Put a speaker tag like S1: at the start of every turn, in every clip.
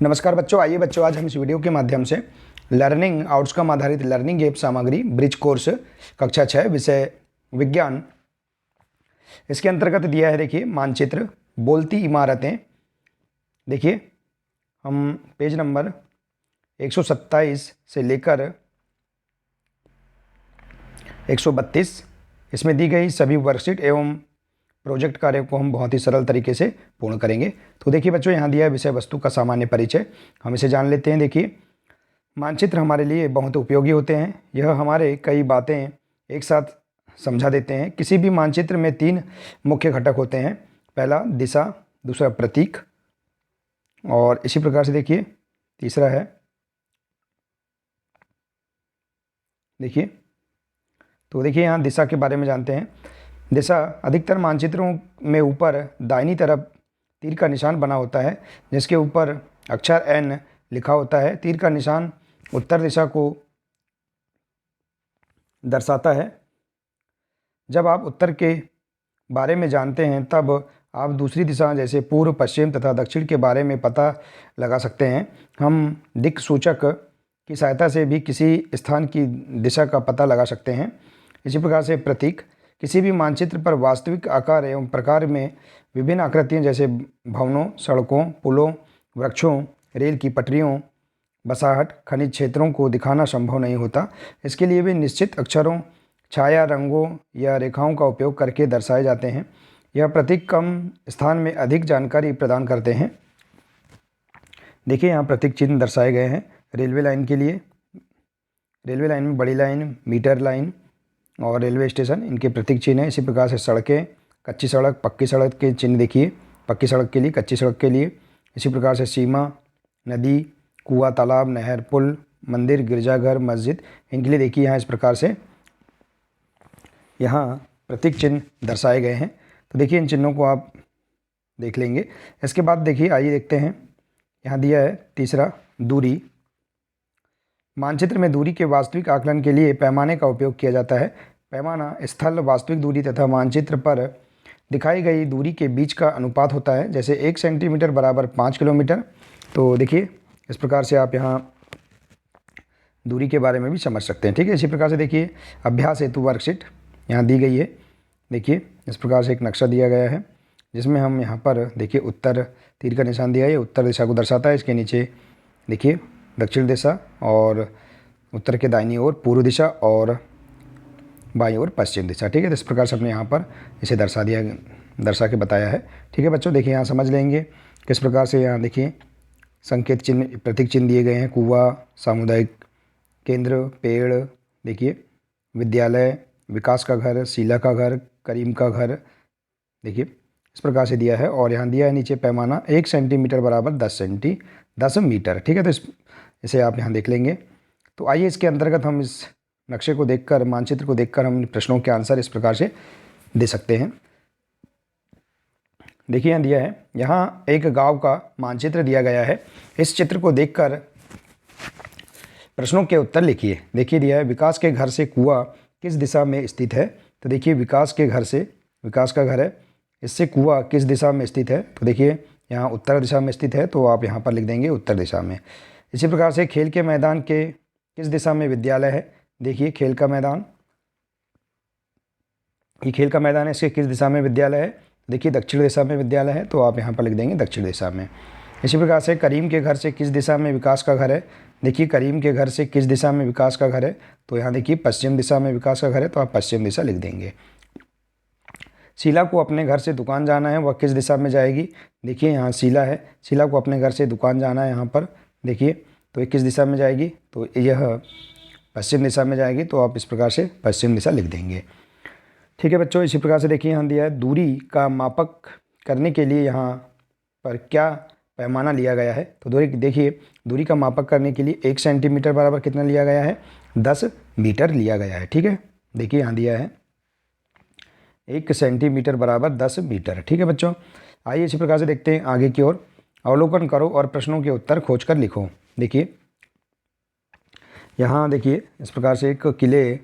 S1: नमस्कार बच्चों, आइए बच्चों आज हम इस वीडियो के माध्यम से लर्निंग आउटकम आधारित लर्निंग ऐप सामग्री ब्रिज कोर्स कक्षा 6 विषय विज्ञान, इसके अंतर्गत दिया है। देखिए मानचित्र, बोलती इमारतें। देखिए हम पेज नंबर 127 से लेकर 132 इसमें दी गई सभी वर्कशीट एवं प्रोजेक्ट कार्य को हम बहुत ही सरल तरीके से पूर्ण करेंगे। तो देखिए बच्चों, यहाँ दिया है विषय वस्तु का सामान्य परिचय, हम इसे जान लेते हैं। देखिए मानचित्र हमारे लिए बहुत उपयोगी होते हैं। यह हमारे कई बातें एक साथ समझा देते हैं। किसी भी मानचित्र में 3 मुख्य घटक होते हैं। पहला दिशा, दूसरा प्रतीक और इसी प्रकार से देखिए तीसरा है, देखिए तो देखिए यहाँ दिशा के बारे में जानते हैं। दिशा अधिकतर मानचित्रों में ऊपर दाहिनी तरफ तीर का निशान बना होता है, जिसके ऊपर अक्षर N लिखा होता है। तीर का निशान उत्तर दिशा को दर्शाता है। जब आप उत्तर के बारे में जानते हैं तब आप दूसरी दिशा जैसे पूर्व, पश्चिम तथा दक्षिण के बारे में पता लगा सकते हैं। हम दिक् सूचक की सहायता से भी किसी स्थान की दिशा का पता लगा सकते हैं। इसी प्रकार से प्रतीक, किसी भी मानचित्र पर वास्तविक आकार एवं प्रकार में विभिन्न आकृतियां जैसे भवनों, सड़कों, पुलों, वृक्षों, रेल की पटरियों, बसाहट, खनिज क्षेत्रों को दिखाना संभव नहीं होता। इसके लिए वे निश्चित अक्षरों, छाया, रंगों या रेखाओं का उपयोग करके दर्शाए जाते हैं। यह प्रतीक कम स्थान में अधिक जानकारी प्रदान करते हैं। देखिए यहाँ प्रतीक चिन्ह दर्शाए गए हैं। रेलवे लाइन के लिए, रेलवे लाइन में बड़ी लाइन, मीटर लाइन और रेलवे स्टेशन, इनके प्रतीक चिन्ह है। इसी प्रकार से सड़कें, कच्ची सड़क, पक्की सड़क के चिन्ह देखिए, पक्की सड़क के लिए, कच्ची सड़क के लिए। इसी प्रकार से सीमा, नदी, कुआं, तालाब, नहर, पुल, मंदिर, गिरजाघर, मस्जिद, इनके लिए देखिए यहाँ इस प्रकार से यहाँ प्रतीक चिन्ह दर्शाए गए हैं। तो देखिए इन चिन्हों को आप देख लेंगे। इसके बाद देखिए आइए देखते हैं, यहाँ दिया है तीसरा दूरी। मानचित्र में दूरी के वास्तविक आकलन के लिए पैमाने का उपयोग किया जाता है। पैमाना स्थल वास्तविक दूरी तथा मानचित्र पर दिखाई गई दूरी के बीच का अनुपात होता है। जैसे 1 सेंटीमीटर बराबर 5 किलोमीटर। तो देखिए इस प्रकार से आप यहाँ दूरी के बारे में भी समझ सकते हैं। ठीक है, इसी प्रकार से देखिए अभ्यास हेतु वर्कशीट यहाँ दी गई है। देखिए इस प्रकार से एक नक्शा दिया गया है, जिसमें हम यहाँ पर देखिए उत्तर तीर का निशान दिया है, उत्तर दिशा को दर्शाता है। इसके नीचे देखिए दक्षिण दिशा और उत्तर के दाहिनी ओर पूर्व दिशा और बाईं ओर पश्चिम दिशा। ठीक है, तो इस प्रकार से हमने यहाँ पर इसे दर्शा के बताया है। ठीक है बच्चों, देखिए यहाँ समझ लेंगे किस प्रकार से। यहाँ देखिए संकेत चिन्ह, प्रतीक चिन्ह दिए गए हैं। कुआं, सामुदायिक केंद्र, पेड़, देखिए विद्यालय, विकास का घर, शीला का घर, करीम का घर, देखिए इस प्रकार से दिया है। और यहाँ दिया है नीचे पैमाना 1 सेंटीमीटर बराबर 10 मीटर। ठीक है, तो इसे आप यहाँ देख लेंगे। तो आइए इसके अंतर्गत हम इस नक्शे को देखकर, मानचित्र को देखकर हम प्रश्नों के आंसर इस प्रकार से दे सकते हैं। देखिए यहाँ दिया है, यहाँ एक गांव का मानचित्र दिया गया है। इस चित्र को देखकर प्रश्नों के उत्तर लिखिए। देखिए दिया है विकास के घर से कुआं किस दिशा में स्थित है। तो देखिए विकास के घर से, विकास का घर है, इससे कुआं किस दिशा में स्थित है। तो देखिए यहाँ उत्तर दिशा में स्थित है, तो आप यहाँ पर लिख देंगे उत्तर दिशा में। इसी प्रकार से खेल के मैदान के किस दिशा में विद्यालय है। देखिए खेल का मैदान, ये खेल का मैदान है, इसके किस दिशा में विद्यालय है। देखिए दक्षिण दिशा में विद्यालय है, तो आप यहाँ पर लिख देंगे दक्षिण दिशा में। इसी प्रकार से करीम के घर से किस दिशा में विकास का घर है। देखिए करीम के घर से किस दिशा में विकास का घर है। तो यहाँ देखिए पश्चिम दिशा में विकास का घर है, तो आप पश्चिम दिशा लिख देंगे। शीला को अपने घर से दुकान जाना है, वह किस दिशा में जाएगी। देखिए यहाँ शीला है, शीला को अपने घर से दुकान जाना है यहाँ पर, देखिए तो ये किस दिशा में जाएगी। तो यह पश्चिम दिशा में जाएगी, तो आप इस प्रकार से पश्चिम दिशा लिख देंगे। ठीक है बच्चों, इसी प्रकार से देखिए यहाँ दिया है दूरी का मापक करने के लिए यहाँ पर क्या पैमाना लिया गया है। तो देखिए दूरी का मापक करने के लिए 1 सेंटीमीटर बराबर कितना लिया गया है, 10 मीटर लिया गया है। ठीक है, देखिए यहाँ दिया है 1 सेंटीमीटर बराबर 10 मीटर। ठीक है बच्चों, आइए इसी प्रकार से देखते हैं आगे की ओर। अवलोकन करो और प्रश्नों के उत्तर खोजकर लिखो। देखिए यहाँ देखिए इस प्रकार से एक किले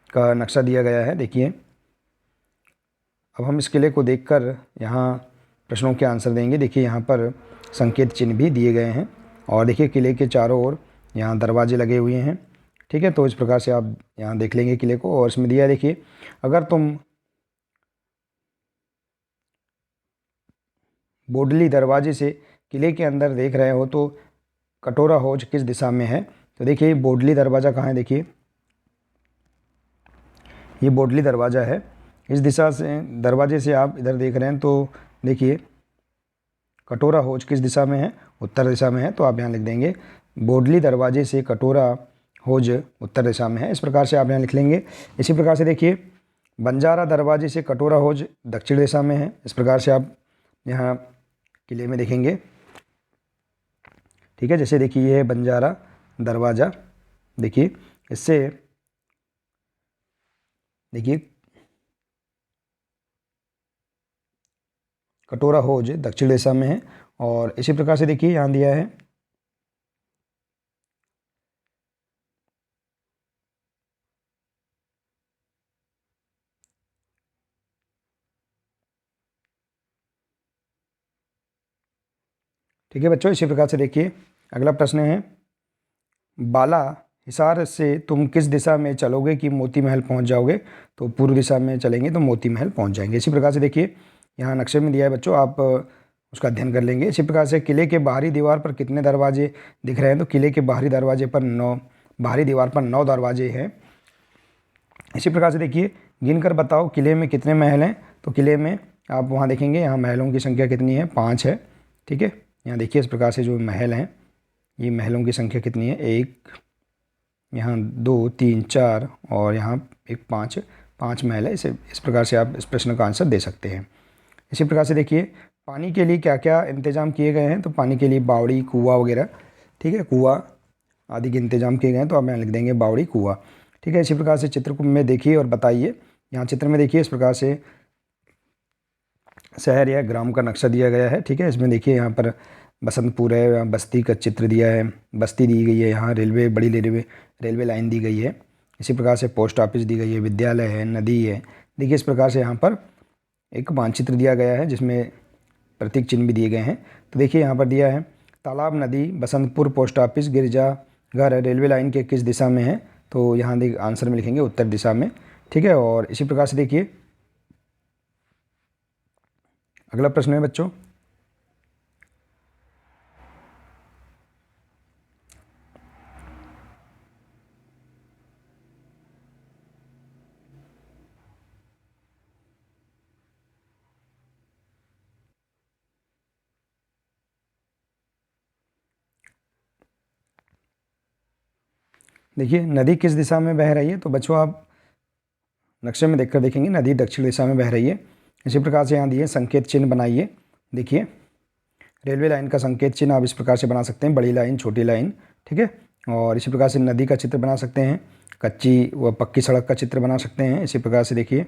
S1: का नक्शा दिया गया है। देखिए अब हम इस किले को देखकर यहाँ प्रश्नों के आंसर देंगे। देखिए यहाँ पर संकेत चिन्ह भी दिए गए हैं और देखिए किले के चारों ओर यहाँ दरवाजे लगे हुए हैं, ठीक है। तो इस प्रकार से आप यहाँ देख लेंगे किले को। और इसमें दिया है देखिए, अगर तुम बोडली दरवाजे से किले के अंदर देख रहे हो तो कटोरा हौज किस दिशा में है। तो देखिए बोडली दरवाज़ा कहाँ है, देखिए ये बोडली दरवाज़ा है। इस दिशा से दरवाजे से आप इधर देख रहे हैं तो देखिए कटोरा हौज किस दिशा में है, उत्तर दिशा में है। तो आप यहाँ लिख देंगे बोडली दरवाजे से कटोरा हौज उत्तर दिशा में है। इस प्रकार से आप यहाँ लिख लेंगे। इसी प्रकार से देखिए बंजारा दरवाजे से कटोरा हौज दक्षिण दिशा में है। इस प्रकार से आप यहाँ किले में देखेंगे, ठीक है। जैसे देखिए ये है बंजारा दरवाज़ा, देखिए इससे देखिए कटोरा हौज दक्षिण दिशा में है। और इसी प्रकार से देखिए यहाँ दिया है ठीक है बच्चों। इसी प्रकार से देखिए अगला प्रश्न है, बाला हिसार से तुम किस दिशा में चलोगे कि मोती महल पहुंच जाओगे। तो पूर्व दिशा में चलेंगे तो मोती महल पहुंच जाएंगे। इसी प्रकार से देखिए यहाँ नक्शे में दिया है बच्चों, आप उसका अध्ययन कर लेंगे। इसी प्रकार से किले के बाहरी दीवार पर कितने दरवाजे दिख रहे हैं। तो किले के बाहरी दीवार पर 9 दरवाजे हैं। इसी प्रकार से देखिए गिनकर बताओ किले में कितने महल हैं। तो किले में आप वहाँ देखेंगे यहाँ महलों की संख्या कितनी है, 5 है, ठीक है। यहाँ देखिए इस प्रकार से जो महल हैं, ये महलों की संख्या कितनी है, 1, यहाँ 2, 3, 4 और यहाँ एक 5 महल है। इस प्रकार से आप इस प्रश्न का आंसर दे सकते हैं। इसी प्रकार से देखिए पानी के लिए क्या क्या इंतजाम किए गए हैं। तो पानी के लिए बावड़ी, कुआँ वगैरह, ठीक है, कुआँ आदि के इंतजाम किए गए हैं। तो आप यहाँ लिख देंगे बावड़ी, कुआँ, ठीक है। इसी प्रकार से चित्र को में देखिए और बताइए। यहाँ चित्र में देखिए इस प्रकार से शहर या ग्राम का नक्शा दिया गया है, ठीक है। इसमें देखिए यहाँ पर बसंतपुर है, यहाँ बस्ती का चित्र दिया है, बस्ती दी गई है, यहाँ बड़ी रेलवे लाइन दी गई है। इसी प्रकार से पोस्ट ऑफिस दी गई है, विद्यालय है, नदी है। देखिए इस प्रकार से यहाँ पर एक मानचित्र दिया गया है जिसमें प्रतीक चिन्ह भी दिए गए हैं। तो देखिए यहाँ पर दिया है तालाब, नदी, बसंतपुर, पोस्ट ऑफिस, गिरजाघर रेलवे लाइन के किस दिशा में है। तो यहाँ आंसर में लिखेंगे उत्तर दिशा में, ठीक है। और इसी प्रकार से देखिए अगला प्रश्न है बच्चों, देखिए नदी किस दिशा में बह रही है। तो बच्चों आप नक्शे में देखकर देखेंगे नदी दक्षिण दिशा में बह रही है। इसी प्रकार से यहाँ दिए संकेत चिन्ह बनाइए। देखिए रेलवे लाइन का संकेत चिन्ह आप इस प्रकार से बना सकते हैं, बड़ी लाइन, छोटी लाइन, ठीक है। और इसी प्रकार से नदी का चित्र बना सकते हैं, कच्ची व पक्की सड़क का चित्र बना सकते हैं। इसी प्रकार से देखिए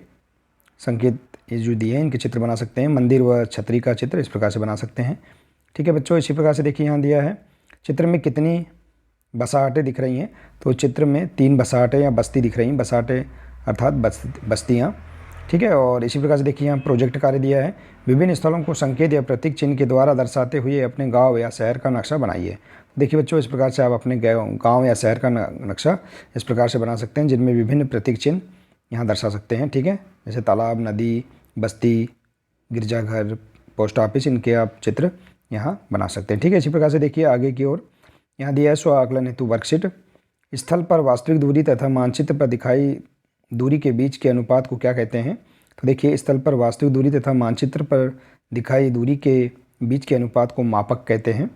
S1: संकेत ये जो दिए हैं इनके चित्र बना सकते हैं, मंदिर व छतरी का चित्र इस प्रकार से बना सकते हैं, ठीक है बच्चों। इसी प्रकार से देखिए यहाँ दिया है चित्र में कितनी बसाहटें दिख रही हैं। तो चित्र में 3 बसाहटें या बस्ती दिख रही हैं, बसाहटें अर्थात बस्तियाँ, ठीक है। और इसी प्रकार से देखिए यहाँ प्रोजेक्ट कार्य दिया है, विभिन्न स्थलों को संकेत या प्रतीक चिन्ह के द्वारा दर्शाते हुए अपने गांव या शहर का नक्शा बनाइए। देखिए बच्चों इस प्रकार से आप अपने गांव या शहर का नक्शा इस प्रकार से बना सकते हैं जिनमें विभिन्न प्रतीक चिन्ह यहाँ दर्शा सकते हैं, ठीक है। जैसे तालाब, नदी, बस्ती, गिरजाघर, पोस्ट ऑफिस, इनके आप चित्र यहाँ बना सकते हैं, ठीक है। इसी प्रकार से देखिए आगे की ओर यहाँ दिया है स्व आकलन हेतु वर्कशीट। स्थल पर वास्तविक दूरी तथा मानचित्र पर दिखाई दूरी के बीच के अनुपात को क्या कहते हैं। तो देखिए स्थल पर वास्तविक दूरी तथा मानचित्र पर दिखाई दूरी के बीच के अनुपात को मापक कहते हैं,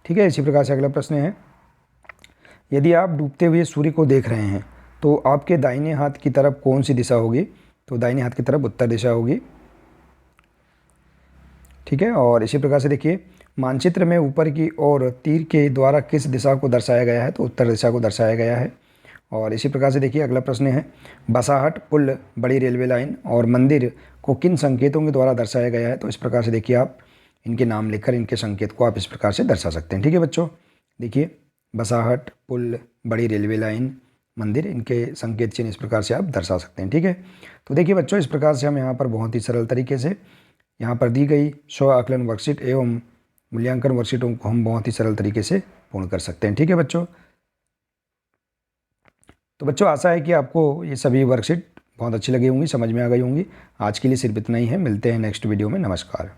S1: ठीक है। इसी प्रकार से अगला प्रश्न है, यदि आप डूबते हुए सूर्य को देख रहे हैं तो आपके दाहिने हाथ की तरफ कौन सी दिशा होगी। तो दाहिने हाथ की तरफ उत्तर दिशा होगी, ठीक है। और इसी प्रकार से देखिए मानचित्र में ऊपर की ओर तीर के द्वारा किस दिशा को दर्शाया गया है। तो उत्तर दिशा को दर्शाया गया है। और इसी प्रकार से देखिए अगला प्रश्न है, बसाहट, पुल, बड़ी रेलवे लाइन और मंदिर को किन संकेतों के द्वारा दर्शाया गया है। तो इस प्रकार से देखिए आप इनके नाम लिखकर इनके संकेत को आप इस प्रकार से दर्शा सकते हैं, ठीक है बच्चों। देखिए बसाहट, पुल, बड़ी रेलवे लाइन, मंदिर, इनके संकेत चिन्ह इस प्रकार से आप दर्शा सकते हैं, ठीक है। तो देखिए बच्चों इस प्रकार से हम यहाँ पर बहुत ही सरल तरीके से यहाँ पर दी गई स्व आकलन वर्कशीट एवं मूल्यांकन वर्कशीटों को हम बहुत ही सरल तरीके से पूर्ण कर सकते हैं। ठीक है बच्चों, तो बच्चों आशा है कि आपको ये सभी वर्कशीट बहुत अच्छी लगी होंगी, समझ में आ गई होंगी। आज के लिए सिर्फ इतना ही है, मिलते हैं नेक्स्ट वीडियो में। नमस्कार।